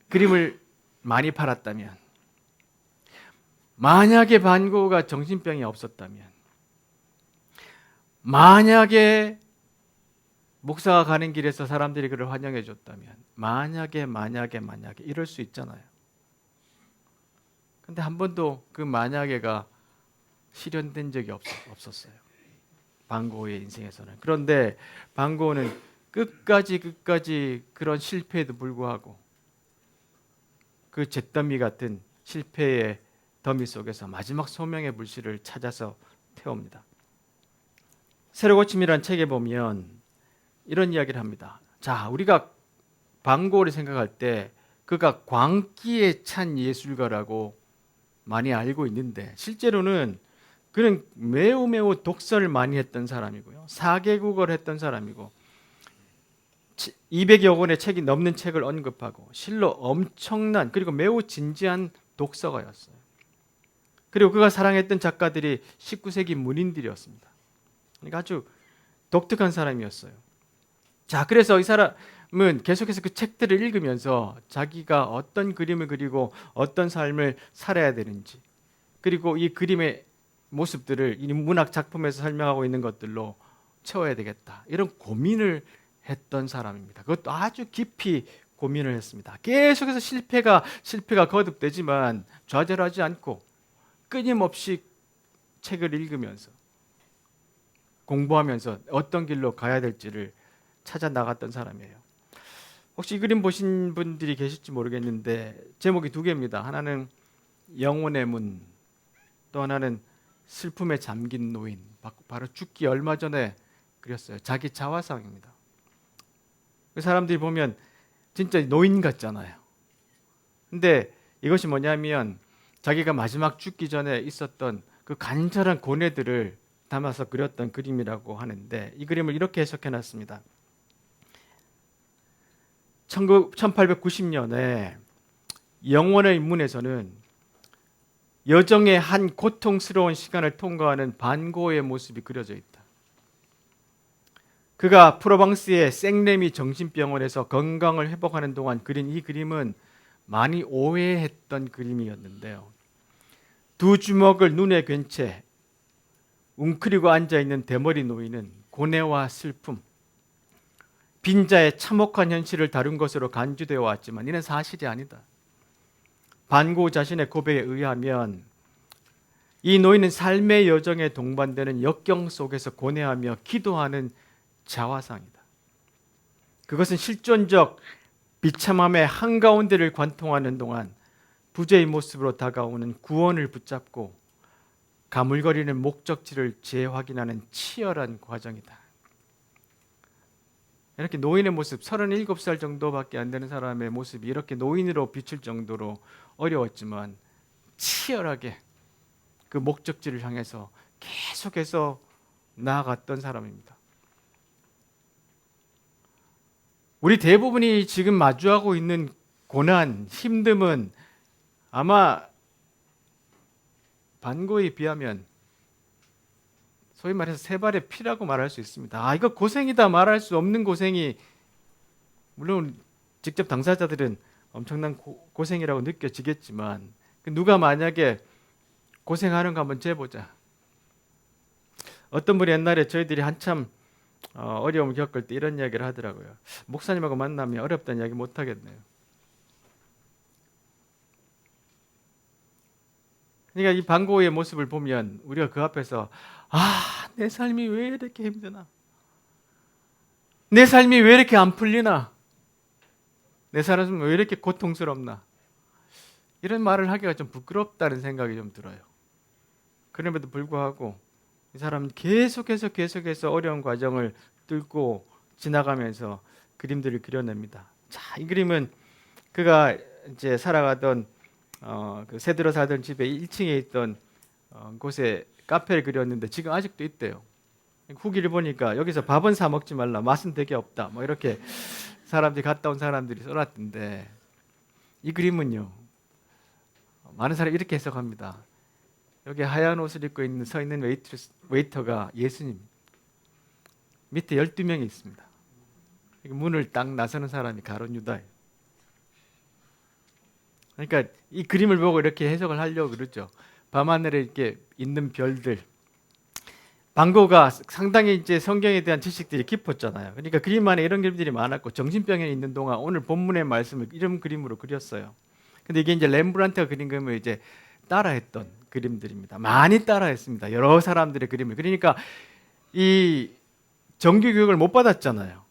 Speaker 1: 그림을 많이 팔았다면, 만약에 반고가 정신병이 없었다면, 만약에 목사가 가는 길에서 사람들이 그를 환영해 줬다면, 만약에 이럴 수 있잖아요. 근데 한 번도 그 만약에가 실현된 적이 없었어요. 반고의 인생에서는. 그런데 반고는 끝까지 그런 실패에도 불구하고 그 잿더미 같은 실패의 더미 속에서 마지막 소명의 불씨를 찾아서 태웁니다. 새로고침이라는 책에 보면 이런 이야기를 합니다. 자, 우리가 반고를 생각할 때 그가 광기에 찬 예술가라고 많이 알고 있는데, 실제로는 그는 매우 독서를 많이 했던 사람이고요. 4개국어를 했던 사람이고 200여 권의 책이 넘는 책을 언급하고 실로 엄청난, 그리고 매우 진지한 독서가였어요. 그리고 그가 사랑했던 작가들이 19세기 문인들이었습니다. 그러니까 아주 독특한 사람이었어요. 자, 그래서 이 사람은 계속해서 그 책들을 읽으면서 자기가 어떤 그림을 그리고 어떤 삶을 살아야 되는지, 그리고 이 그림의 모습들을 이 문학 작품에서 설명하고 있는 것들로 채워야 되겠다, 이런 고민을 했던 사람입니다. 그것도 아주 깊이 고민을 했습니다. 계속해서 실패가 거듭되지만 좌절하지 않고 끊임없이 책을 읽으면서 공부하면서 어떤 길로 가야 될지를 찾아 나갔던 사람이에요. 혹시 이 그림 보신 분들이 계실지 모르겠는데 제목이 두 개입니다. 하나는 영혼의 문, 또 하나는 슬픔에 잠긴 노인. 바로 죽기 얼마 전에 그렸어요. 자기 자화상입니다. 그 사람들이 보면 진짜 노인 같잖아요. 근데 이것이 뭐냐면 자기가 마지막 죽기 전에 있었던 그 간절한 고뇌들을 담아서 그렸던 그림이라고 하는데, 이 그림을 이렇게 해석해 놨습니다. 1890년에 영혼의 문에서는 여정의 한 고통스러운 시간을 통과하는 반고의 모습이 그려져 있다. 그가 프로방스의 생레미 정신병원에서 건강을 회복하는 동안 그린 이 그림은 많이 오해했던 그림이었는데요. 두 주먹을 눈에 괜 채 웅크리고 앉아있는 대머리 노인은 고뇌와 슬픔, 빈자의 참혹한 현실을 다룬 것으로 간주되어 왔지만 이는 사실이 아니다. 반고 자신의 고백에 의하면 이 노인은 삶의 여정에 동반되는 역경 속에서 고뇌하며 기도하는 자화상이다. 그것은 실존적 비참함의 한가운데를 관통하는 동안 부재의 모습으로 다가오는 구원을 붙잡고 가물거리는 목적지를 재확인하는 치열한 과정이다. 이렇게 노인의 모습, 37살 정도밖에 안 되는 사람의 모습이 이렇게 노인으로 비칠 정도로 어려웠지만 치열하게 그 목적지를 향해서 계속해서 나아갔던 사람입니다. 우리 대부분이 지금 마주하고 있는 고난, 힘듦은 아마 반고에 비하면 소위 말해서 세 발의 피라고 말할 수 있습니다. 아, 이거 고생이다 말할 수 없는 고생이, 물론 직접 당사자들은 엄청난 고생이라고 느껴지겠지만 누가 만약에 고생하는 거 한번 재보자. 어떤 분이 옛날에 저희들이 한참 어려움을 겪을 때 이런 이야기를 하더라고요. 목사님하고 만나면 어렵다는 이야기 못 하겠네요. 그러니까 이 반고의 모습을 보면 우리가 그 앞에서 내 삶이 왜 이렇게 힘드나? 내 삶이 왜 이렇게 안 풀리나? 내 삶은 왜 이렇게 고통스럽나? 이런 말을 하기가 좀 부끄럽다는 생각이 좀 들어요. 그럼에도 불구하고 이 사람은 계속해서 어려운 과정을 뚫고 지나가면서 그림들을 그려냅니다. 자, 이 그림은 그가 이제 살아가던 그 새들어 살던 집에 1층에 있던 곳에 카페를 그렸는데 지금 아직도 있대요. 후기를 보니까 여기서 밥은 사 먹지 말라, 맛은 되게 없다, 뭐 이렇게 사람들이 갔다 온 사람들이 써놨던데, 이 그림은요, 많은 사람이 이렇게 해석합니다. 여기 하얀 옷을 입고 서 있는 웨이터가 예수님, 밑에 12명이 있습니다. 문을 딱 나서는 사람이 가룟 유다예요. 그러니까 이 그림을 보고 이렇게 해석을 하려고 그러죠. 밤하늘에 이렇게 있는 별들. 반 고흐가 상당히 이제 성경에 대한 지식들이 깊었잖아요. 그러니까 그림 안에 이런 그림들이 많았고 정신병에 있는 동안 오늘 본문의 말씀을 이런 그림으로 그렸어요. 근데 이게 이제 렘브란트가 그린 그림을 이제 따라했던 그림들입니다. 많이 따라했습니다. 여러 사람들의 그림을. 그러니까 이 정규 교육을 못 받았잖아요.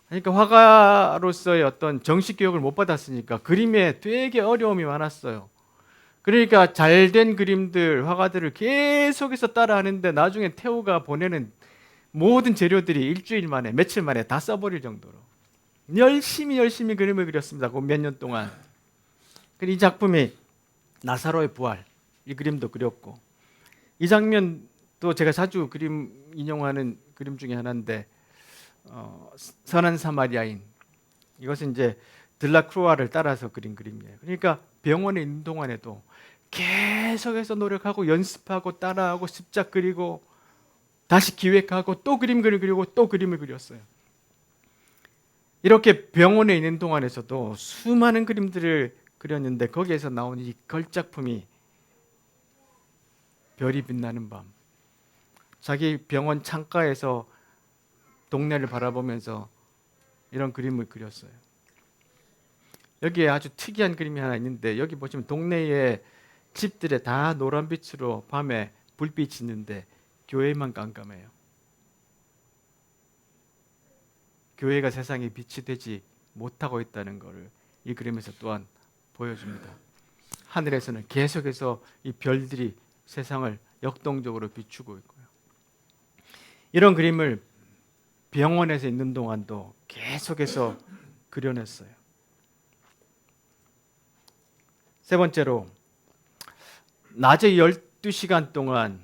Speaker 1: 그러니까 화가로서의 어떤 정식 교육을 못 받았으니까 그림에 되게 어려움이 많았어요. 그러니까 잘된 그림들, 화가들을 계속해서 따라하는데 나중에 태호가 보내는 모든 재료들이 일주일 만에, 며칠 만에 다 써버릴 정도로 열심히 그림을 그렸습니다. 그 몇 년 동안. 이 작품이 나사로의 부활, 이 그림도 그렸고, 이 장면도 제가 자주 그림 인용하는 그림 중에 하나인데, 선한 사마리아인, 이것은 이제 들라크루아를 따라서 그린 그림이에요. 그러니까 병원에 있는 동안에도 계속해서 노력하고 연습하고 따라하고 습작 그리고 다시 기획하고 또 그림을 그리고 또 그림을 그렸어요. 이렇게 병원에 있는 동안에서도 수많은 그림들을 그렸는데 거기에서 나온 이 걸작품이 별이 빛나는 밤. 자기 병원 창가에서 동네를 바라보면서 이런 그림을 그렸어요. 여기에 아주 특이한 그림이 하나 있는데 여기 보시면 동네에 집들에 다 노란빛으로 밤에 불빛이 있는데 교회만 깜깜해요. 교회가 세상에 빛이 되지 못하고 있다는 것을 이 그림에서 또한 보여줍니다. 하늘에서는 계속해서 이 별들이 세상을 역동적으로 비추고 있고요. 이런 그림을 병원에서 있는 동안도 계속해서 그려냈어요. 세 번째로 낮에 12시간 동안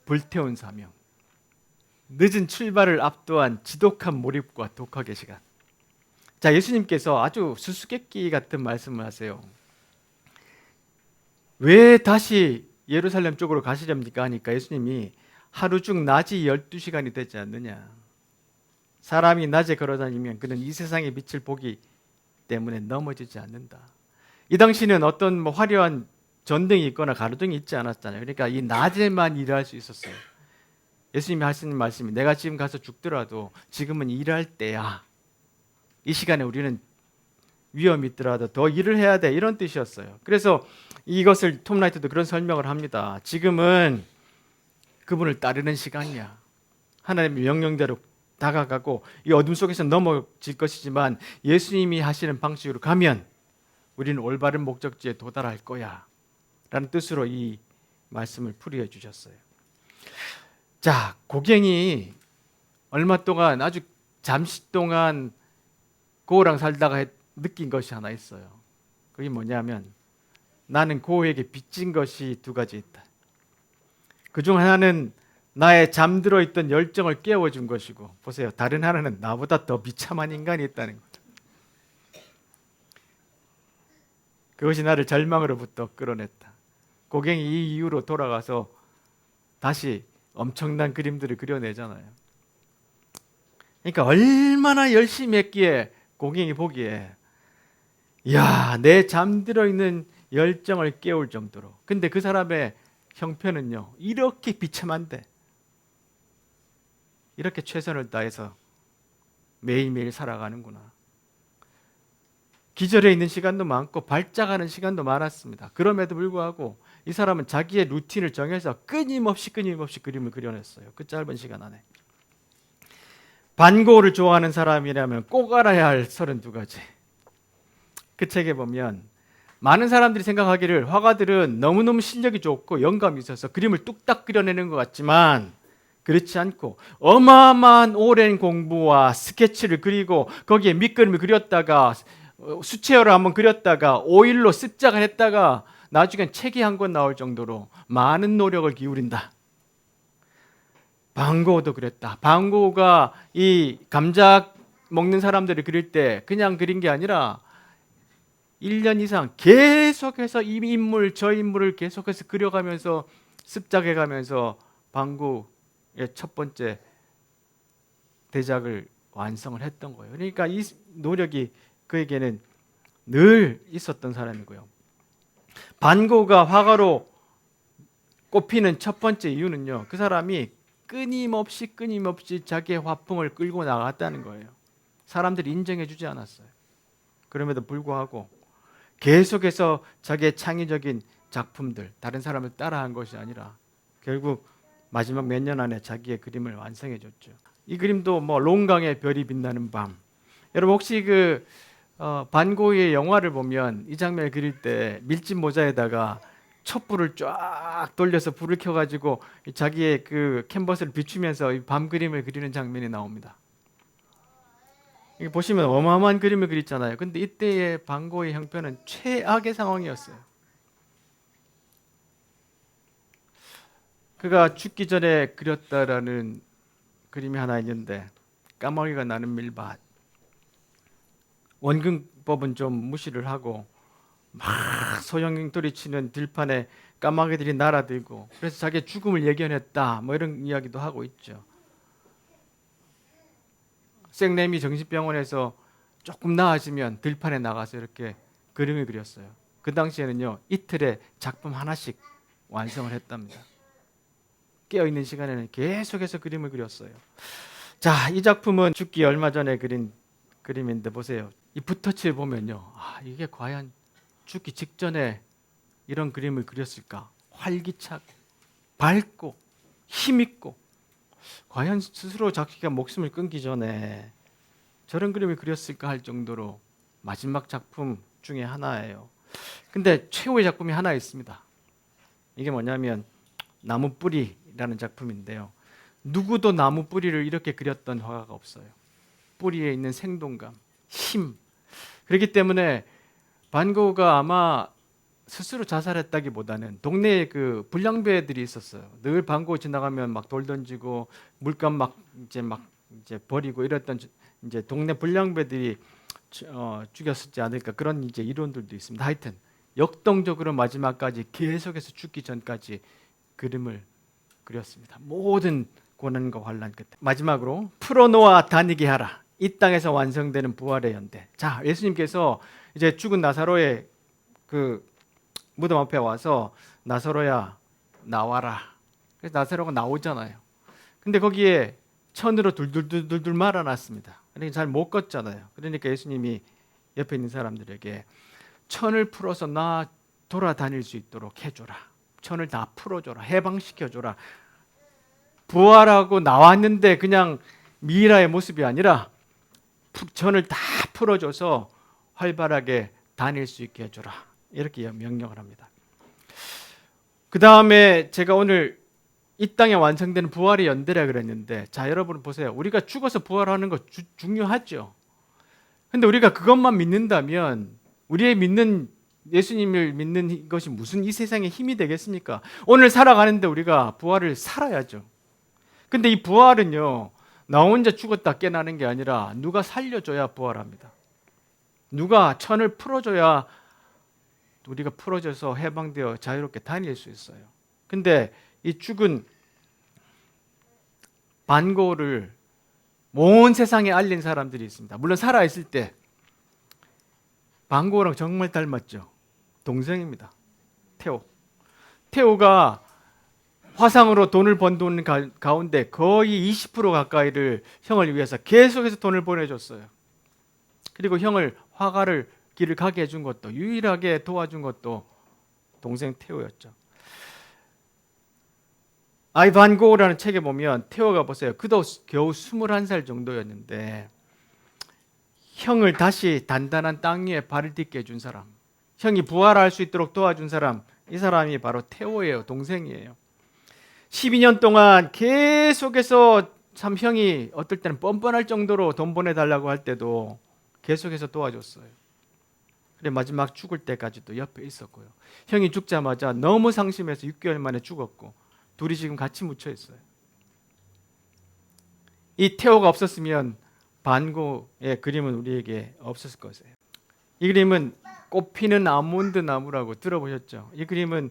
Speaker 1: 불태운 사명. 늦은 출발을 앞두한 지독한 몰입과 독학의 시간. 자, 예수님께서 아주 수수께끼 같은 말씀을 하세요. 왜 다시 예루살렘 쪽으로 가시렵니까? 하니까 예수님이 하루 중 낮이 12시간이 되지 않느냐. 사람이 낮에 걸어다니면 그는 이 세상의 빛을 보기 때문에 넘어지지 않는다. 이 당시는 어떤 화려한 전등이 있거나 가로등이 있지 않았잖아요. 그러니까 이 낮에만 일할 수 있었어요. 예수님이 하시는 말씀이 내가 지금 가서 죽더라도 지금은 일할 때야. 이 시간에 우리는 위험이 있더라도 더 일을 해야 돼. 이런 뜻이었어요. 그래서 이것을 톰 라이트도 그런 설명을 합니다. 지금은 그분을 따르는 시간이야. 하나님의 명령대로 다가가고 이 어둠 속에서 넘어질 것이지만 예수님이 하시는 방식으로 가면 우리는 올바른 목적지에 도달할 거야 라는 뜻으로 이 말씀을 풀이해 주셨어요. 자, 고갱이 얼마 동안 아주 잠시 동안 고우랑 살다가 느낀 것이 하나 있어요. 그게 뭐냐면 나는 고우에게 빚진 것이 두 가지 있다. 그중 하나는 나의 잠들어 있던 열정을 깨워준 것이고, 보세요, 다른 하나는 나보다 더 비참한 인간이 있다는 거죠. 그것이 나를 절망으로부터 끌어냈다. 고갱이 이 이후로 돌아가서 다시 엄청난 그림들을 그려내잖아요. 그러니까 얼마나 열심히 했기에 고갱이 보기에 야, 내 잠들어 있는 열정을 깨울 정도로. 근데 그 사람의 형편은요, 이렇게 비참한데 이렇게 최선을 다해서 매일매일 살아가는구나. 기절해 있는 시간도 많고 발작하는 시간도 많았습니다. 그럼에도 불구하고 이 사람은 자기의 루틴을 정해서 끊임없이 그림을 그려냈어요. 그 짧은 시간 안에. 반 고흐를 좋아하는 사람이라면 꼭 알아야 할 32가지. 그 책에 보면 많은 사람들이 생각하기를 화가들은 너무너무 실력이 좋고 영감이 있어서 그림을 뚝딱 그려내는 것 같지만 그렇지 않고 어마어마한 오랜 공부와 스케치를 그리고 거기에 밑그림을 그렸다가 수채화로 한번 그렸다가 오일로 습작을 했다가 나중엔 책이 한 권 나올 정도로 많은 노력을 기울인다. 반 고흐도 그랬다. 반 고흐가 이 감자 먹는 사람들을 그릴 때 그냥 그린 게 아니라 1년 이상 계속해서 이 인물 저 인물을 계속해서 그려가면서 습작해가면서 반 고흐의 첫 번째 대작을 완성을 했던 거예요. 그러니까 이 노력이 그에게는 늘 있었던 사람이고요. 반고가 화가로 꼽히는 첫 번째 이유는요, 그 사람이 끊임없이 자기의 화풍을 끌고 나갔다는 거예요. 사람들이 인정해 주지 않았어요. 그럼에도 불구하고 계속해서 자기의 창의적인 작품들, 다른 사람을 따라한 것이 아니라 결국 마지막 몇 년 안에 자기의 그림을 완성해 줬죠. 이 그림도 뭐 롱강의 별이 빛나는 밤. 여러분 혹시 반 고흐의 영화를 보면 이 장면을 그릴 때 밀짚 모자에다가 촛불을 쫙 돌려서 불을 켜가지고 자기의 그 캔버스를 비추면서 이 밤 그림을 그리는 장면이 나옵니다. 이게 보시면 어마어마한 그림을 그렸잖아요. 근데 이때의 반 고흐의 형편은 최악의 상황이었어요. 그가 죽기 전에 그렸다라는 그림이 하나 있는데, 까마귀가 나는 밀밭. 원근법은 좀 무시를 하고 막 소형돌이 치는 들판에 까마귀들이 날아들고, 그래서 자기의 죽음을 예견했다 뭐 이런 이야기도 하고 있죠. 생래미 정신병원에서 조금 나아지면 들판에 나가서 이렇게 그림을 그렸어요. 그 당시에는요, 이틀에 작품 하나씩 완성을 했답니다. 깨어있는 시간에는 계속해서 그림을 그렸어요. 자, 이 작품은 죽기 얼마 전에 그린 그림인데 보세요. 이 붓터치를 보면요, 이게 과연 죽기 직전에 이런 그림을 그렸을까? 활기차고 밝고 힘있고, 과연 스스로 자기가 목숨을 끊기 전에 저런 그림을 그렸을까 할 정도로 마지막 작품 중에 하나예요. 근데 최후의 작품이 하나 있습니다. 이게 뭐냐면 나무 뿌리라는 작품인데요. 누구도 나무 뿌리를 이렇게 그렸던 화가가 없어요. 뿌리에 있는 생동감, 힘. 그렇기 때문에 반 고흐가 아마 스스로 자살했다기보다는 동네에 그 불량배들이 있었어요. 늘 반 고흐 지나가면 막 돌 던지고 물감 막 이제 버리고 이랬던 이제 동네 불량배들이 죽였었지 않을까, 그런 이제 이론들도 있습니다. 하여튼 역동적으로 마지막까지 계속해서 죽기 전까지 그림을 그렸습니다. 모든 고난과 환난 끝에 마지막으로 풀어놓아 다니게 하라. 이 땅에서 완성되는 부활의 연대. 자, 예수님께서 이제 죽은 나사로의 그 무덤 앞에 와서 나사로야 나와라. 그래서 나사로가 나오잖아요. 근데 거기에 천으로 둘둘 말아놨습니다. 그러니까 잘 못 걷잖아요. 그러니까 예수님이 옆에 있는 사람들에게 천을 풀어서 나 돌아다닐 수 있도록 해줘라. 천을 다 풀어줘라. 해방시켜줘라. 부활하고 나왔는데 그냥 미라의 모습이 아니라 천을 다 풀어줘서 활발하게 다닐 수 있게 해줘라. 이렇게 명령을 합니다. 그 다음에 제가 오늘 이 땅에 완성되는 부활의 연대라 그랬는데, 자, 여러분 보세요. 우리가 죽어서 부활하는 거 중요하죠. 근데 우리가 그것만 믿는다면 우리의 믿는 예수님을 믿는 것이 무슨 이 세상의 힘이 되겠습니까? 오늘 살아가는데 우리가 부활을 살아야죠. 근데 이 부활은요, 나 혼자 죽었다 깨나는 게 아니라 누가 살려줘야 부활합니다. 누가 천을 풀어줘야 우리가 풀어져서 해방되어 자유롭게 다닐 수 있어요. 근데 이 죽은 반 고흐를 온 세상에 알린 사람들이 있습니다. 물론 살아있을 때 반 고흐랑 정말 닮았죠. 동생입니다. 테오가 화상으로 돈을 번 돈 가운데 거의 20% 가까이를 형을 위해서 계속해서 돈을 보내줬어요. 그리고 형을 화가를 길을 가게 해준 것도, 유일하게 도와준 것도 동생 테오였죠. 반 고흐라는 책에 보면 테오가 보세요. 그도 겨우 21살 정도였는데 형을 다시 단단한 땅 위에 발을 딛게 해준 사람, 형이 부활할 수 있도록 도와준 사람, 이 사람이 바로 테오예요. 동생이에요. 12년 동안 계속해서 참 형이 어떨 때는 뻔뻔할 정도로 돈 보내달라고 할 때도 계속해서 도와줬어요. 그래 마지막 죽을 때까지도 옆에 있었고요. 형이 죽자마자 너무 상심해서 6개월 만에 죽었고 둘이 지금 같이 묻혀 있어요. 이 테오가 없었으면 반 고흐의 그림은 우리에게 없었을 것이에요. 이 그림은 꽃피는 아몬드 나무라고 들어보셨죠? 이 그림은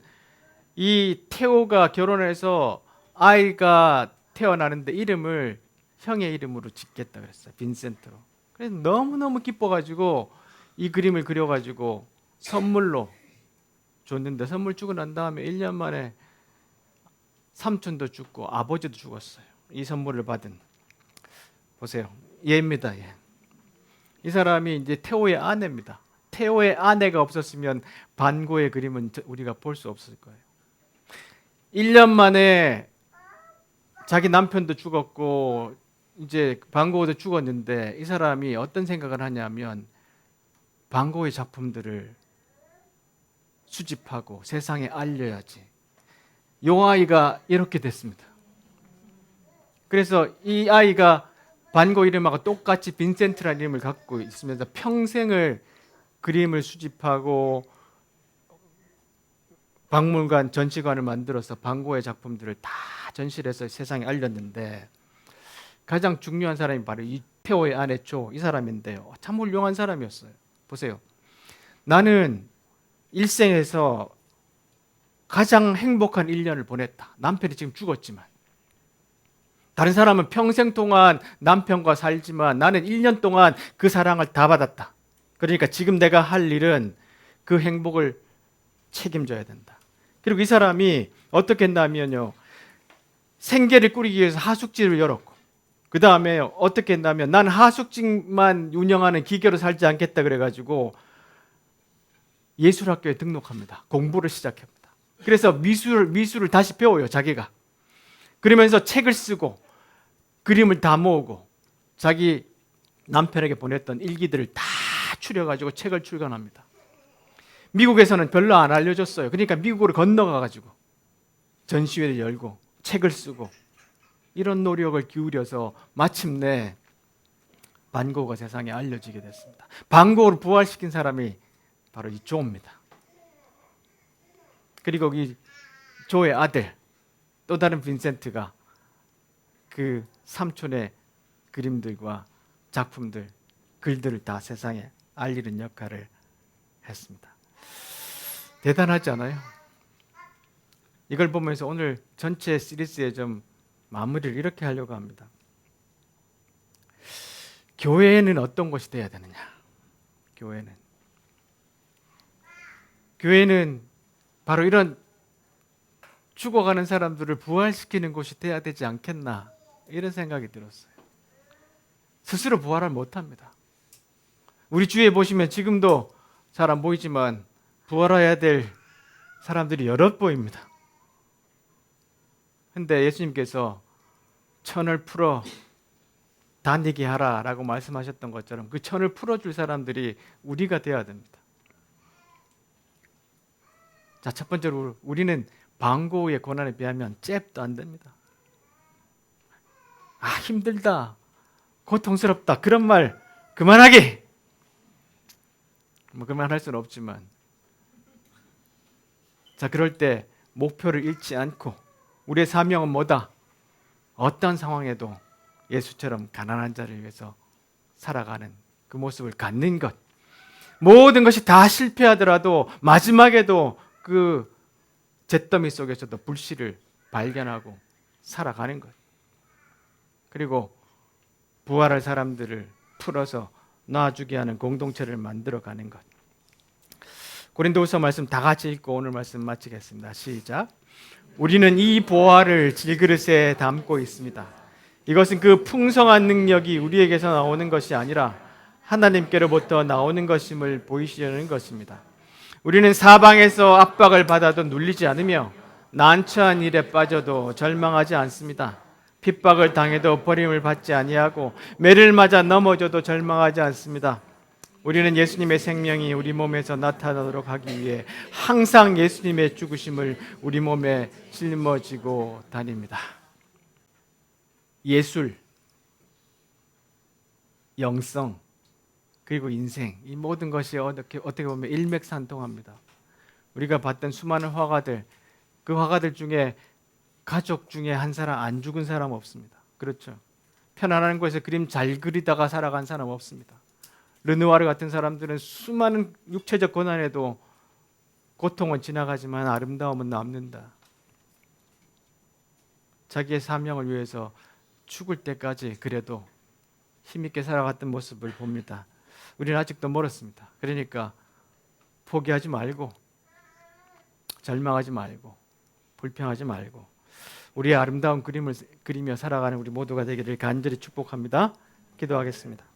Speaker 1: 이 테오가 결혼해서 아이가 태어나는데 이름을 형의 이름으로 짓겠다 그랬어요. 빈센트로. 그래서 너무너무 기뻐가지고 이 그림을 그려가지고 선물로 줬는데 선물 주고 난 다음에 1년 만에 삼촌도 죽고 아버지도 죽었어요. 이 선물을 받은. 보세요. 얘입니다. 얘. 이 사람이 이제 테오의 아내입니다. 테오의 아내가 없었으면 반고의 그림은 우리가 볼 수 없을 거예요. 1년 만에 자기 남편도 죽었고 이제 반고도 죽었는데 이 사람이 어떤 생각을 하냐면 반고의 작품들을 수집하고 세상에 알려야지. 요 아이가 이렇게 됐습니다. 그래서 이 아이가 반고 이름하고 똑같이 빈센트라는 이름을 갖고 있으면서 평생을 그림을 수집하고 박물관, 전시관을 만들어서 반고의 작품들을 다 전시를 해서 세상에 알렸는데 가장 중요한 사람이 바로 이 테오의 아내 조, 이 사람인데요. 참 훌륭한 사람이었어요. 보세요. 나는 일생에서 가장 행복한 1년을 보냈다. 남편이 지금 죽었지만. 다른 사람은 평생 동안 남편과 살지만 나는 1년 동안 그 사랑을 다 받았다. 그러니까 지금 내가 할 일은 그 행복을 책임져야 된다. 그리고 이 사람이 어떻게 했냐면요. 생계를 꾸리기 위해서 하숙집을 열었고 그 다음에 어떻게 했냐면 난 하숙집만 운영하는 기계로 살지 않겠다 그래가지고 예술학교에 등록합니다. 공부를 시작합니다. 그래서 미술을 다시 배워요. 자기가. 그러면서 책을 쓰고 그림을 다 모으고 자기 남편에게 보냈던 일기들을 다 추려가지고 책을 출간합니다. 미국에서는 별로 안 알려줬어요. 그러니까 미국으로 건너가가지고 전시회를 열고 책을 쓰고 이런 노력을 기울여서 마침내 반고가 세상에 알려지게 됐습니다. 반고를 부활시킨 사람이 바로 이 조입니다. 그리고 이 조의 아들 또 다른 빈센트가 그 삼촌의 그림들과 작품들, 글들을 다 세상에 알리는 역할을 했습니다. 대단하지 않아요? 이걸 보면서 오늘 전체 시리즈의 좀 마무리를 이렇게 하려고 합니다. 교회는 어떤 곳이 돼야 되느냐? 교회는 바로 이런 죽어가는 사람들을 부활시키는 곳이 돼야 되지 않겠나 이런 생각이 들었어요. 스스로 부활을 못합니다. 우리 주위에 보시면 지금도 잘 안 보이지만 부활해야 될 사람들이 여럿 보입니다. 근데 예수님께서 천을 풀어 다니게 하라라고 말씀하셨던 것처럼 그 천을 풀어줄 사람들이 우리가 되어야 됩니다. 자, 첫 번째로 우리는 반고의 고난에 비하면 잽도 안 됩니다. 아, 힘들다, 고통스럽다 그런 말 그만하기. 뭐 그만할 수는 없지만 자, 그럴 때 목표를 잃지 않고 우리의 사명은 뭐다? 어떤 상황에도 예수처럼 가난한 자를 위해서 살아가는 그 모습을 갖는 것. 모든 것이 다 실패하더라도 마지막에도 그 잿더미 속에서도 불씨를 발견하고 살아가는 것. 그리고 부활할 사람들을 풀어서 놔주게 하는 공동체를 만들어가는 것. 고린도후서 말씀 다 같이 읽고 오늘 말씀 마치겠습니다. 시작. 우리는 이 보화를 질그릇에 담고 있습니다. 이것은 그 풍성한 능력이 우리에게서 나오는 것이 아니라 하나님께로부터 나오는 것임을 보이시려는 것입니다. 우리는 사방에서 압박을 받아도 눌리지 않으며 난처한 일에 빠져도 절망하지 않습니다. 핍박을 당해도 버림을 받지 아니하고 매를 맞아 넘어져도 절망하지 않습니다. 우리는 예수님의 생명이 우리 몸에서 나타나도록 하기 위해 항상 예수님의 죽으심을 우리 몸에 짊어지고 다닙니다. 예술, 영성, 그리고 인생, 이 모든 것이 어떻게 보면 일맥상통합니다. 우리가 봤던 수많은 화가들, 그 화가들 중에 가족 중에 한 사람 안 죽은 사람 없습니다. 그렇죠? 편안한 곳에서 그림 잘 그리다가 살아간 사람 없습니다. 르누아르 같은 사람들은 수많은 육체적 고난에도 고통은 지나가지만 아름다움은 남는다. 자기의 사명을 위해서 죽을 때까지 그래도 힘있게 살아갔던 모습을 봅니다. 우리는 아직도 멀었습니다. 그러니까 포기하지 말고 절망하지 말고 불평하지 말고 우리의 아름다운 그림을 그리며 살아가는 우리 모두가 되기를 간절히 축복합니다. 기도하겠습니다.